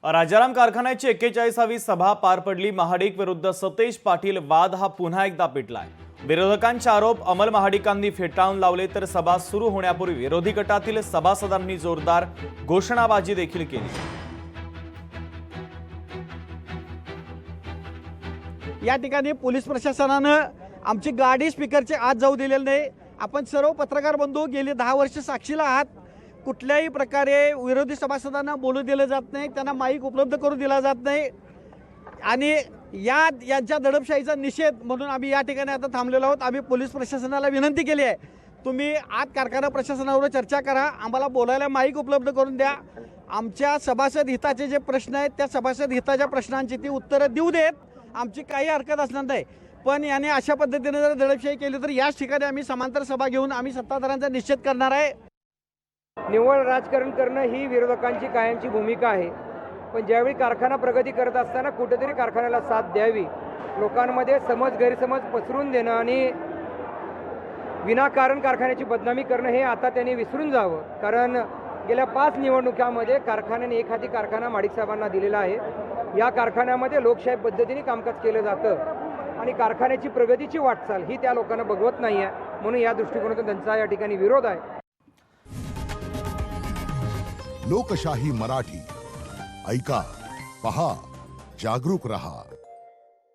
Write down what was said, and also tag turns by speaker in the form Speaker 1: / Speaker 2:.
Speaker 1: राजाराम कारखान्याची 41वी सभा पार पडली। महाडिक विरुद्ध सतेज पाटील वाद हा पुन्हा एकदा पेटलाय। विरोधकांचे आरोप अमल महाडिकांनी फेटाळून लावले, तर सभा सुरू होण्यापूर्वी विरोधी गटातील सभासदांनी जोरदार घोषणाबाजी देखील केली।
Speaker 2: या ठिकाणी पोलीस प्रशासनानं आमची गाडी स्पीकरचे आत जाऊ दिलेली नाही। आपण सर्व पत्रकार बंधू गेली 10 वर्ष साक्षीला आहात। कुठल्याही प्रकारे विरोधी सभासदांना बोलू दिलं जात नाही, त्यांना माईक उपलब्ध करून दिला जात नाही आणि यांच्या दडपशाहीचा निषेध म्हणून आम्ही या ठिकाणी आता थांबलेलो आहोत। आम्ही पोलीस प्रशासनाला विनंती केली आहे, तुम्ही आत कारखाना प्रशासनावर चर्चा करा, आम्हाला बोलायला माईक उपलब्ध करून द्या। आमच्या सभासद हिताचे जे प्रश्न आहेत त्या सभासद हिताच्या प्रश्नांची ती उत्तरं देऊ देत, आमची काही हरकत असणार नाही। पण याने अशा पद्धतीने जर दडपशाही केली तर याच ठिकाणी आम्ही समांतर सभा घेऊन आम्ही सत्ताधाऱ्यांचा निषेध करणार आहे।
Speaker 3: निव्वळ राजकारण करणं ही विरोधकांची कायमची भूमिका आहे, पण ज्यावेळी कारखाना प्रगती करत असताना कुठेतरी कारखान्याला साथ द्यावी, लोकांमध्ये समज गैरसमज पसरून देणं आणि विनाकारण कारखान्याची बदनामी करणं हे आता त्यांनी विसरून जावं। कारण गेल्या 5 निवडणुकांमध्ये कारखान्याने एखादी कारखाना माडिक साहेबांना दिलेला आहे। या कारखान्यामध्ये लोकशाही पद्धतीने कामकाज केलं जातं आणि कारखान्याची प्रगतीची वाटचाल ही त्या लोकांना बघवत नाही आहे, म्हणून या दृष्टिकोनातून त्यांचा या ठिकाणी विरोध आहे।
Speaker 4: लोकशाही मराठी ऐका, पहा, जागरूक रहा।